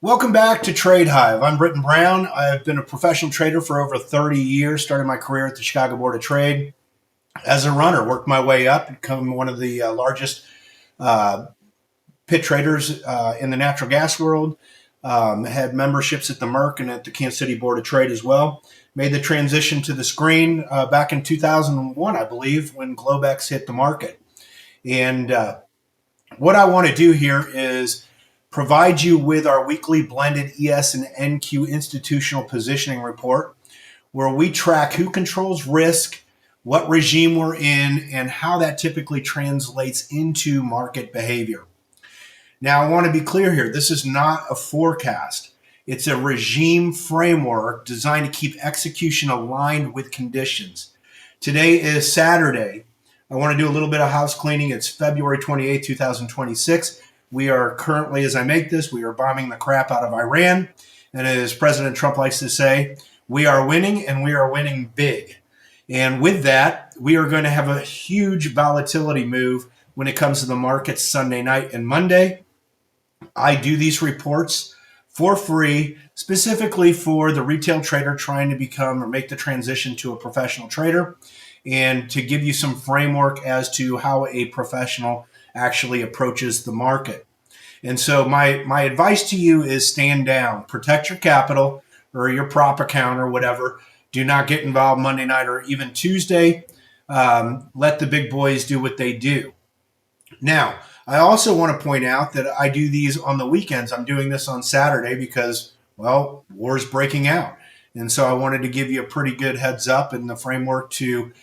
Welcome back to TradeHive. I'm Britton Brown. I've been a professional trader for over 30 years, started my career at the Chicago Board of Trade as a runner, worked my way up, become one of the largest pit traders in the natural gas world, had memberships at the Merck and at the Kansas City Board of Trade as well. Made the transition to the screen back in 2001, I believe, when Globex hit the market. And what I want to do here is provide you with our weekly blended ES and NQ institutional positioning report, where we track who controls risk, what regime we're in, and how that typically translates into market behavior. Now, I want to be clear here. This is not a forecast. It's a regime framework designed to keep execution aligned with conditions. Today is Saturday. I want to do a little bit of house cleaning. It's February 28, 2026. We are currently, as I make this, we are bombing the crap out of Iran. And as President Trump likes to say, we are winning, and we are winning big. And with that, we are going to have a huge volatility move when it comes to the markets Sunday night and Monday. I do these reports for free, specifically for the retail trader trying to become or make the transition to a professional trader, and to give you some framework as to how a professional actually approaches the market. And so my advice to you is stand down, protect your capital or your prop account or whatever. Do not get involved Monday night or even Tuesday. Let the big boys do what they do. Now, I also want to point out that I do these on the weekends. I'm doing this on Saturday because, well, war's breaking out. And so I wanted to give you a pretty good heads up and the framework to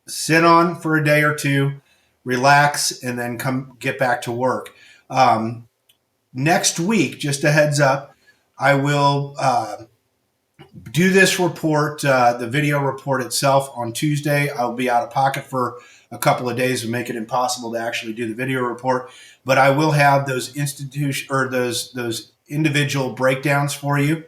sit on for a day or two, relax, and then come get back to work. Next week, just a heads up, I will do this report, the video report itself, on Tuesday. I'll be out of pocket for a couple of days and make it impossible to actually do the video report, but I will have those those individual breakdowns for you.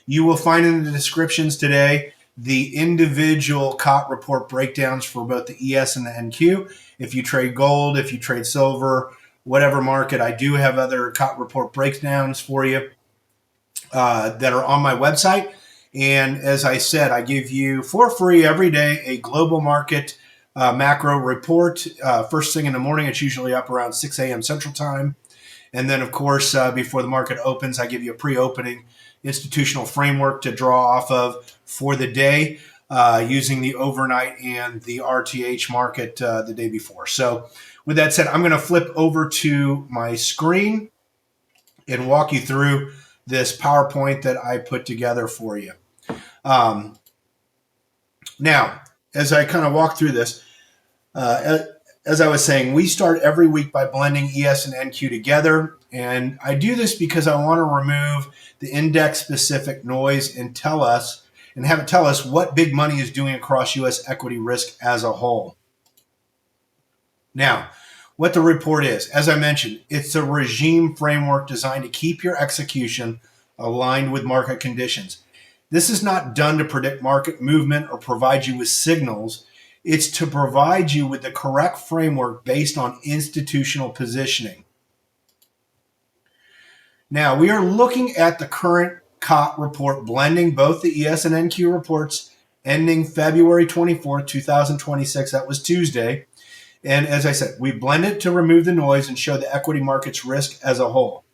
You will find in the descriptions today the individual COT report breakdowns for both the ES and the NQ. If you trade gold, if you trade silver, whatever market, I do have other COT report breakdowns for you that are on my website. And as I said, I give you for free every day a global market macro report. First thing in the morning, it's usually up around 6 a.m. Central Time. And then, of course, before the market opens, I give you a pre-opening institutional framework to draw off of for the day using the overnight and the RTH market the day before. So with that said, I'm going to flip over to my screen and walk you through this PowerPoint that I put together for you. Now, as I kind of walk through this, as I was saying, we start every week by blending ES and NQ together. And I do this because I want to remove the index-specific noise and have it tell us what big money is doing across U.S. equity risk as a whole. Now, what the report is, as I mentioned, it's a regime framework designed to keep your execution aligned with market conditions. This is not done to predict market movement or provide you with signals. It's to provide you with the correct framework based on institutional positioning. Now, we are looking at the current COT report, blending both the ES and NQ reports ending February 24, 2026. That was Tuesday. And as I said, we blend it to remove the noise and show the equity market's risk as a whole.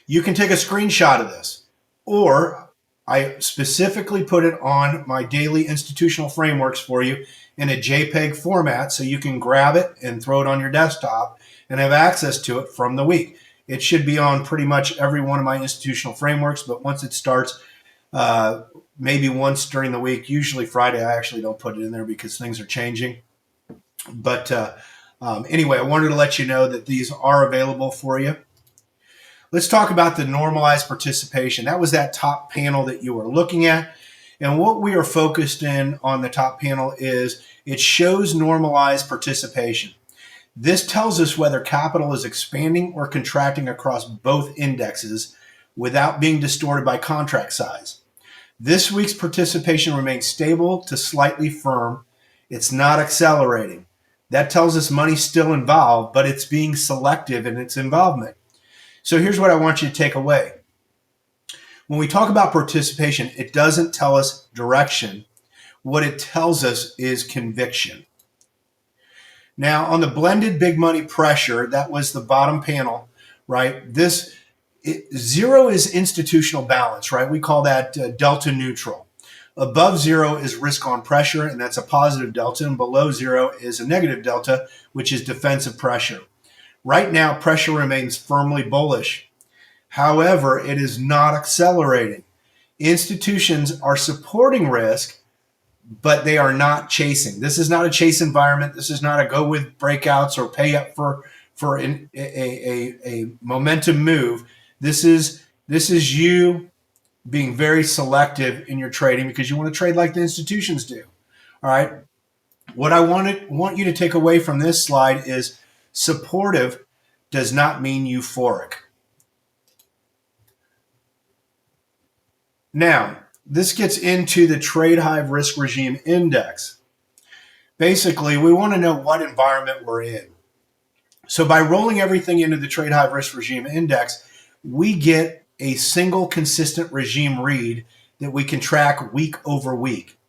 You can take a screenshot of this, or I specifically put it on my daily institutional frameworks for you in a JPEG format so you can grab it and throw it on your desktop and have access to it from the week. It should be on pretty much every one of my institutional frameworks, but once it starts, maybe once during the week, usually Friday, I actually don't put it in there because things are changing. But anyway, I wanted to let you know that these are available for you. Let's talk about the normalized participation. That was that top panel that you were looking at. And what we are focused in on the top panel is it shows normalized participation. This tells us whether capital is expanding or contracting across both indexes without being distorted by contract size. This week's participation remains stable to slightly firm. It's not accelerating. That tells us money's still involved, but it's being selective in its involvement. So here's what I want you to take away. When we talk about participation, it doesn't tell us direction. What it tells us is conviction. Now, on the blended big money pressure, that was the bottom panel, right? Zero is institutional balance, right? We call that delta neutral. Above zero is risk on pressure, and that's a positive delta, and below zero is a negative delta, which is defensive pressure. Right now, pressure remains firmly bullish. However, it is not accelerating. Institutions are supporting risk, but they are not chasing. This is not a chase environment. This is not a go with breakouts or pay up for a momentum move. This is you being very selective in your trading because you want to trade like the institutions do. All right. What I want you to take away from this slide is supportive does not mean euphoric. Now, this gets into the TradeHive Risk Regime Index. Basically, we want to know what environment we're in. So by rolling everything into the TradeHive Risk Regime Index, we get a single consistent regime read that we can track week over week.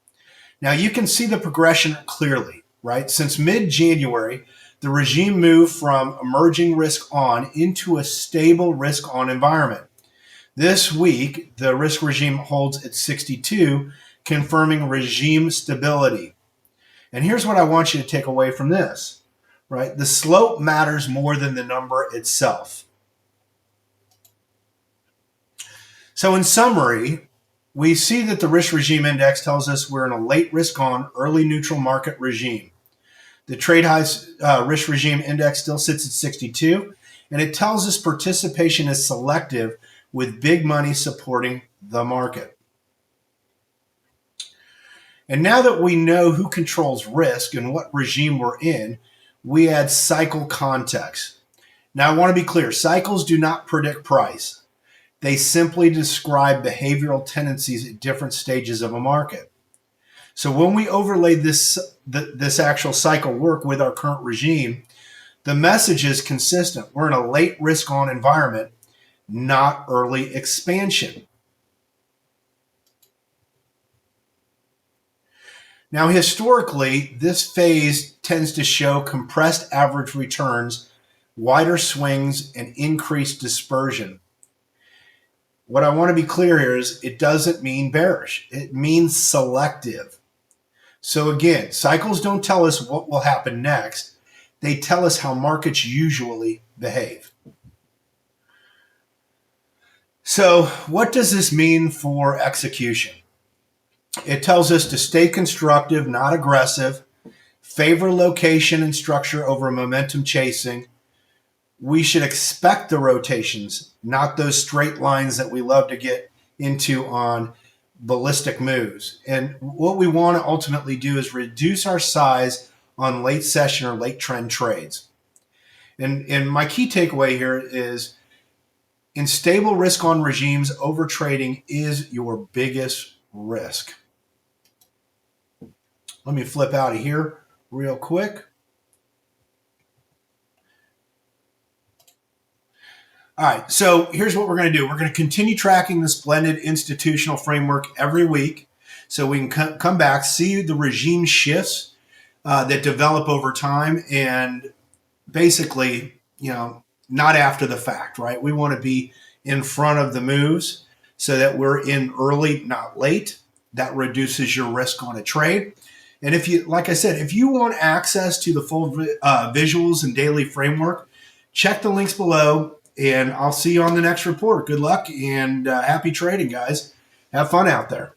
Now, you can see the progression clearly, right? Since mid-January, the regime moved from emerging risk on into a stable risk on environment. This week, the risk regime holds at 62, confirming regime stability. And here's what I want you to take away from this, right? The slope matters more than the number itself. So in summary, we see that the risk regime index tells us we're in a late risk on, early neutral market regime. The TradeHive Risk Regime Index still sits at 62, and it tells us participation is selective with big money supporting the market. And now that we know who controls risk and what regime we're in, we add cycle context. Now, I want to be clear. Cycles do not predict price. They simply describe behavioral tendencies at different stages of a market. So when we overlay this actual cycle work with our current regime, the message is consistent. We're in a late risk on environment, not early expansion. Now, historically, this phase tends to show compressed average returns, wider swings, and increased dispersion. What I want to be clear here is it doesn't mean bearish. It means selective. So again, cycles don't tell us what will happen next. They tell us how markets usually behave. So what does this mean for execution? It tells us to stay constructive, not aggressive, favor location and structure over momentum chasing. We should expect the rotations, not those straight lines that we love to get into on ballistic moves. And what we want to ultimately do is reduce our size on late session or late trend trades. And my key takeaway here is in stable risk on regimes, overtrading is your biggest risk. Let me flip out of here real quick. All right, so here's what we're going to do. We're going to continue tracking this blended institutional framework every week so we can come back, see the regime shifts that develop over time, and basically, not after the fact, right? We want to be in front of the moves so that we're in early, not late. That reduces your risk on a trade. And if you, like I said, if you want access to the full visuals and daily framework, check the links below, and I'll see you on the next report. Good luck and happy trading, guys. Have fun out there.